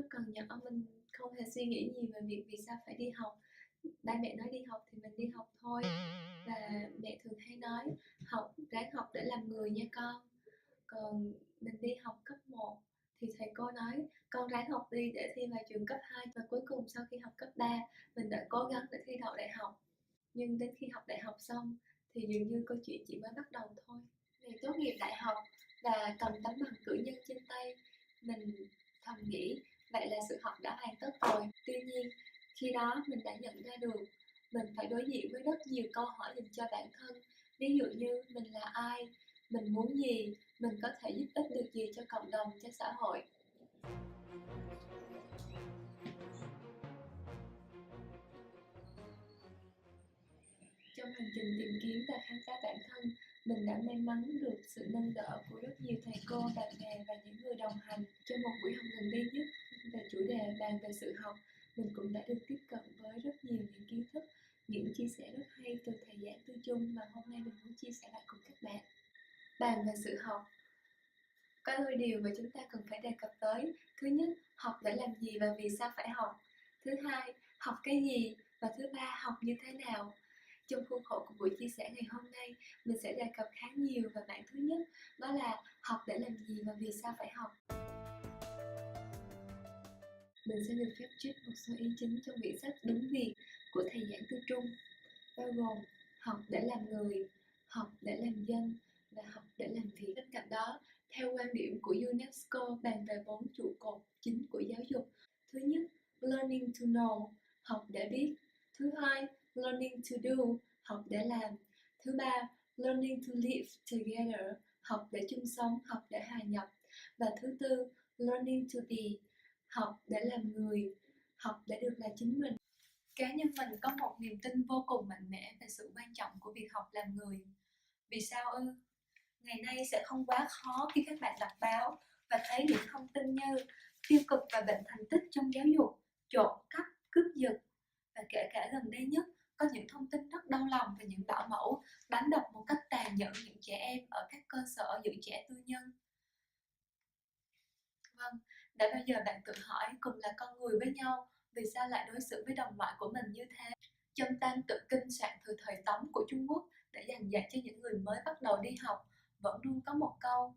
còn nhỏ mình không hề suy nghĩ nhiều về việc vì sao phải đi học. Ba mẹ nói đi học thì mình đi học thôi. Và mẹ thường hay nói ráng học để làm người nha con. Còn mình đi học cấp 1 thì thầy cô nói con ráng học đi để thi vào trường cấp 2. Và cuối cùng sau khi học cấp 3 mình đã cố gắng để thi đậu đại học. Nhưng đến khi học đại học xong thì dường như câu chuyện chỉ mới bắt đầu thôi. Ngày tốt nghiệp đại học và cầm tấm bằng cử nhân trên tay, mình thầm nghĩ vậy là sự học đã hoàn tất rồi. Tuy nhiên khi đó mình đã nhận ra được mình phải đối diện với rất nhiều câu hỏi dành cho bản thân. Ví dụ như mình là ai, mình muốn gì, mình có thể giúp ích được gì cho cộng đồng, cho xã hội. Trong hành trình tìm kiếm và khám phá bản thân, mình đã may mắn được sự nâng đỡ của rất nhiều thầy cô, bạn bè và những người đồng hành. Trong một buổi học gần đây nhất về chủ đề bàn về sự học, mình cũng đã được tiếp cận với rất nhiều những kiến thức, những chia sẻ rất hay từ thầy giảng Tư Trung mà hôm nay mình muốn chia sẻ lại cùng các bạn. Bàn về sự học, có đôi điều mà chúng ta cần phải đề cập tới. Thứ nhất, học để làm gì và vì sao phải học. Thứ hai, học cái gì. Và thứ ba, học như thế nào. Trong khuôn khổ của buổi chia sẻ ngày hôm nay, mình sẽ đề cập khá nhiều về mảng thứ nhất, đó là học để làm gì và vì sao phải học. Mình sẽ được phép trích một số ý chính trong quyển sách Đúng Việc của thầy giảng Tư Trung, bao gồm học để làm người, học để làm dân và học để làm việc. Bên cạnh đó, theo quan điểm của UNESCO bàn về 4 trụ cột chính của giáo dục. Thứ nhất, learning to know, học để biết. Thứ hai, learning to do, học để làm. Thứ ba, learning to live together, học để chung sống, học để hòa nhập. Và thứ tư, learning to be, học để làm người, học để được là chính mình. Cá nhân mình có một niềm tin vô cùng mạnh mẽ về sự quan trọng của việc học làm người. Vì sao ư? Ngày nay sẽ không quá khó khi các bạn đọc báo và thấy những thông tin như tiêu cực và bệnh thành tích trong giáo dục, trộm cắp, cướp giật. Và kể cả gần đây nhất, có những thông tin rất đau lòng về những bảo mẫu đánh đập một cách tàn nhẫn những trẻ em ở các cơ sở giữ trẻ tư nhân. Vâng, đã bao giờ bạn tự hỏi cùng là con người với nhau, vì sao lại đối xử với đồng loại của mình như thế? Trong Tam Tự Kinh soạn từ thời Tống của Trung Quốc để dành dạy cho những người mới bắt đầu đi học, vẫn luôn có một câu: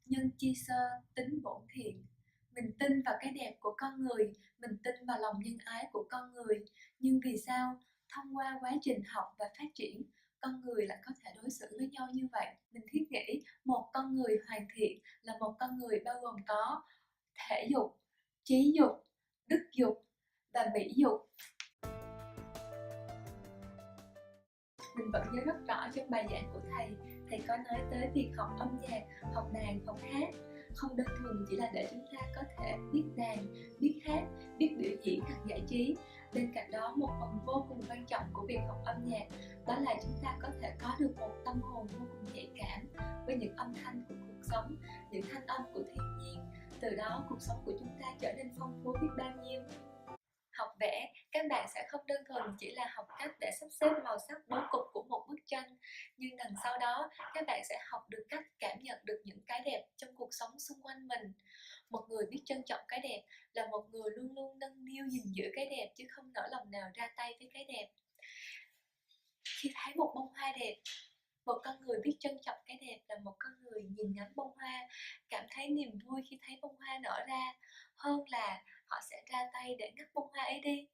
nhân chi sơ, tính bổn thiện. Mình tin vào cái đẹp của con người, mình tin vào lòng nhân ái của con người. Nhưng vì sao, thông qua quá trình học và phát triển, con người lại có thể đối xử với nhau như vậy? Mình thiết nghĩ một con người hoàn thiện là một con người bao gồm có thể dục, trí dục, đức dục và mỹ dục. Mình vẫn nhớ rất rõ trong bài giảng của thầy có nói tới việc học âm nhạc, học đàn, học hát không đơn thuần chỉ là để chúng ta có thể biết đàn, biết hát, biết biểu diễn hoặc giải trí. Bên cạnh đó, một phần vô cùng quan trọng của việc học âm nhạc đó là chúng ta có thể có được một tâm hồn vô cùng nhạy cảm với những âm thanh của cuộc sống, những thanh âm của thiên nhiên. Từ đó cuộc sống của chúng ta trở nên phong phú biết bao nhiêu. Học vẽ, các bạn sẽ không đơn thuần chỉ là học cách để sắp xếp màu sắc bố cục của một bức tranh, nhưng đằng sau đó các bạn sẽ học được cách cảm nhận được những cái đẹp trong cuộc sống xung quanh mình. Một người biết trân trọng cái đẹp là một người luôn luôn nâng niu gìn giữ cái đẹp, chứ không nỡ lòng nào ra tay với cái đẹp. Khi thấy một bông hoa đẹp, một con người biết trân trọng cái đẹp là một con người nhìn ngắm bông hoa, cảm thấy niềm vui khi thấy bông hoa nở ra, hơn là họ sẽ ra tay để ngắt bông hoa ấy đi.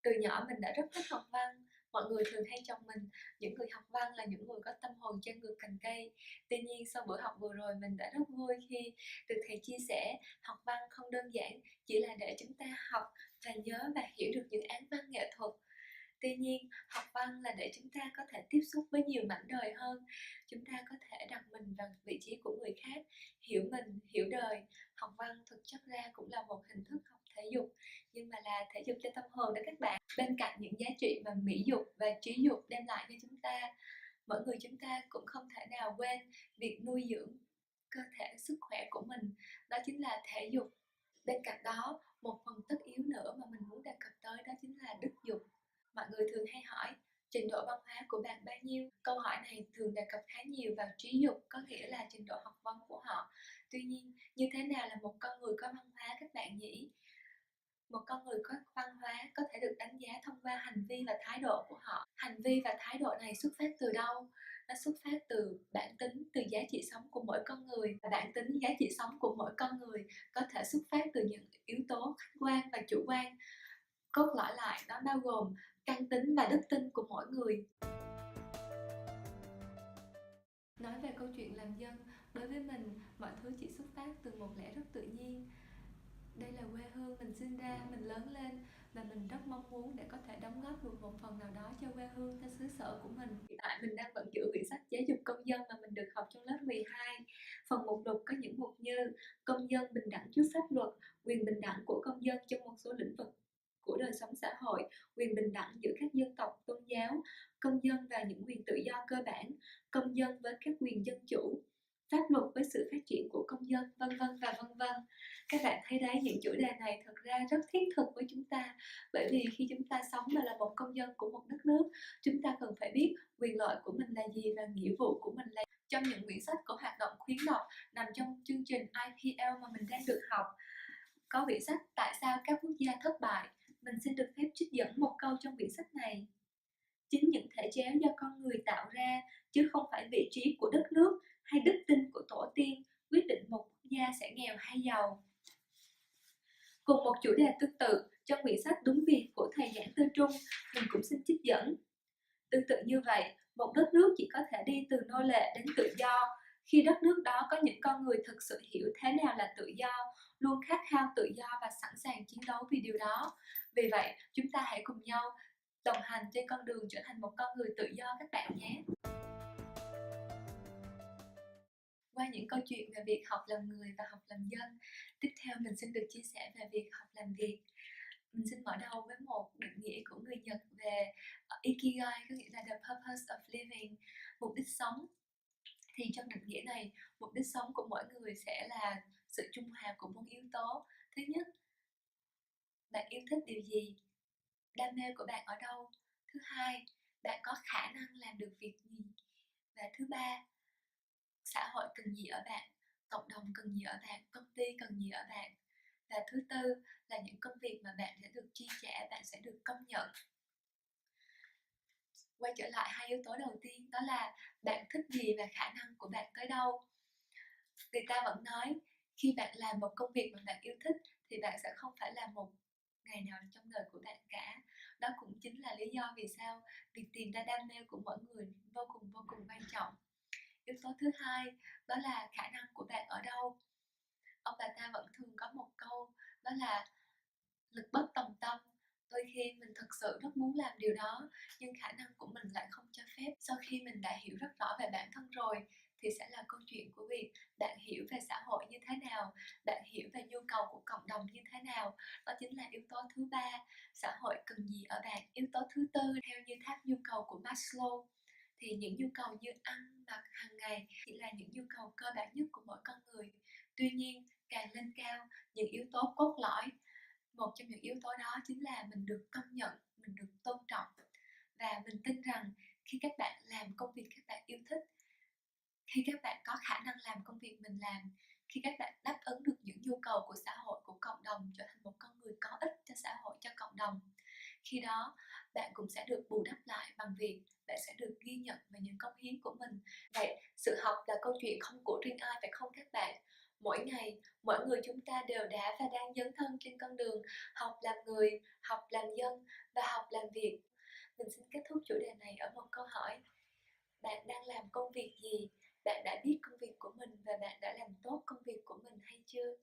Từ nhỏ mình đã rất thích học văn. Mọi người thường hay chọc mình những người học văn là những người có tâm hồn chân ngược cành cây. Tuy nhiên sau bữa học vừa rồi, mình đã rất vui khi được thầy chia sẻ học văn không đơn giản chỉ là để chúng ta học và nhớ và hiểu được những áng văn nghệ thuật. Tuy nhiên, học văn là để chúng ta có thể tiếp xúc với nhiều mảnh đời hơn. Chúng ta có thể đặt mình vào vị trí của người khác, hiểu mình, hiểu đời. Học văn thực chất ra cũng là một hình thức học thể dục, nhưng mà là thể dục cho tâm hồn đó các bạn. Bên cạnh những giá trị mà mỹ dục và trí dục đem lại cho chúng ta, mỗi người chúng ta cũng không thể nào quên việc nuôi dưỡng cơ thể, sức khỏe của mình, đó chính là thể dục. Bên cạnh đó, một phần tất yếu nữa mà mình muốn đề cập tới đó chính là đức dục. Mọi người thường hay hỏi trình độ văn hóa của bạn bao nhiêu? nhiêu? Câu hỏi này thường đề cập khá nhiều vào trí dục, có nghĩa là trình độ học vấn của họ. Tuy nhiên, như thế nào là một con người có văn hóa các bạn nhỉ? Một con người có văn hóa có thể được đánh giá thông qua hành vi và thái độ của họ. Hành vi và thái độ này xuất phát từ đâu? Nó xuất phát từ bản tính, từ giá trị sống của mỗi con người. Và bản tính, giá trị sống của mỗi con người có thể xuất phát từ những yếu tố khách quan và chủ quan. Cốt lõi lại, nó bao gồm căn tính và đức tin của mỗi người. Nói về câu chuyện làm dân, đối với mình, mọi thứ chỉ xuất phát từ một lẽ rất tự nhiên. Đây là quê hương mình sinh ra, mình lớn lên và mình rất mong muốn để có thể đóng góp được một phần nào đó cho quê hương, cho xứ sở của mình. Hiện tại mình đang vẫn giữ quyển sách Giáo dục công dân mà mình được học trong lớp 12. Phần mục lục có những mục như công dân bình đẳng trước pháp luật, quyền bình đẳng của công dân trong một số lĩnh vực của đời sống xã hội, quyền bình đẳng giữa các dân tộc, tôn giáo, công dân và những quyền tự do cơ bản, công dân với các quyền dân chủ, pháp luật với sự phát triển của công dân, vân vân và vân vân. Các bạn thấy đấy, những chủ đề này thật ra rất thiết thực với chúng ta, bởi vì khi chúng ta sống và là một công dân của một đất nước, chúng ta cần phải biết quyền lợi của mình là gì và nghĩa vụ của mình là gì. Trong những quyển sách có hoạt động khuyến đọc nằm trong chương trình IPL mà mình đang được học, có quyển sách Tại sao các quốc gia thất bại. Mình xin được phép trích dẫn một câu trong quyển sách này. Chính những thể chế do con người tạo ra, chứ không phải vị trí của đất nước hay đức tin của tổ tiên, quyết định một quốc gia sẽ nghèo hay giàu. Cùng một chủ đề tương tự, trong quyển sách Đúng Việc của thầy Giảng Tư Trung, mình cũng xin trích dẫn. Tương tự như vậy, một đất nước chỉ có thể đi từ nô lệ đến tự do khi đất nước đó có những con người thực sự hiểu thế nào là tự do, luôn khát khao tự do và sẵn sàng chiến đấu vì điều đó. Vì vậy, chúng ta hãy cùng nhau đồng hành trên con đường trở thành một con người tự do các bạn nhé. Qua những câu chuyện về việc học làm người và học làm dân, tiếp theo mình xin được chia sẻ về việc học làm việc. Mình xin mở đầu với một định nghĩa của người Nhật về Ikigai, có nghĩa là the purpose of living, mục đích sống. Thì trong định nghĩa này, mục đích sống của mỗi người sẽ là sự trung hòa của 4 yếu tố. Thứ nhất, bạn yêu thích điều gì? Đam mê của bạn ở đâu? Thứ hai, bạn có khả năng làm được việc gì? Và thứ ba, xã hội cần gì ở bạn, cộng đồng cần gì ở bạn, công ty cần gì ở bạn. Và thứ tư là những công việc mà bạn sẽ được chi trả, bạn sẽ được công nhận. Quay trở lại hai yếu tố đầu tiên, đó là bạn thích gì và khả năng của bạn tới đâu. Người ta vẫn nói khi bạn làm một công việc mà bạn yêu thích thì bạn sẽ không phải làm một ngày nào trong đời của bạn cả. Đó cũng chính là lý do vì sao việc tìm ra đam mê của mỗi người vô cùng quan trọng. Yếu tố thứ hai, đó là khả năng của bạn ở đâu. Ông bà ta vẫn thường có một câu, đó là lực bất tòng tâm. Đôi khi mình thực sự rất muốn làm điều đó, nhưng khả năng của mình lại không cho phép. Sau khi mình đã hiểu rất rõ về bản thân rồi, thì sẽ là câu chuyện của việc bạn hiểu về xã hội như thế nào, bạn hiểu về nhu cầu của cộng đồng như thế nào. Đó chính là yếu tố thứ ba, xã hội cần gì ở bạn. Yếu tố thứ tư, theo như tháp nhu cầu của Maslow, thì những nhu cầu như ăn, mặc hàng ngày chỉ là những nhu cầu cơ bản nhất của mỗi con người. Tuy nhiên, càng lên cao, những yếu tố cốt lõi, một trong những yếu tố đó chính là mình được công nhận, mình được tôn trọng. Và mình tin rằng khi các bạn làm công việc các bạn yêu thích, khi các bạn có khả năng làm công việc mình làm, khi các bạn đáp ứng được những nhu cầu của xã hội, của cộng đồng, trở thành một con người có ích cho xã hội, cho cộng đồng, khi đó bạn cũng sẽ được bù đắp lại bằng việc bạn sẽ được ghi nhận về những cống hiến của mình. Vậy sự học là câu chuyện không của riêng ai, phải không các bạn? Mỗi ngày, mỗi người chúng ta đều đã và đang dấn thân trên con đường học làm người, học làm dân và học làm việc. Mình xin kết thúc chủ đề này ở một câu hỏi. Bạn đang làm công việc gì? Bạn đã biết công việc của mình và bạn đã làm tốt công việc của mình hay chưa?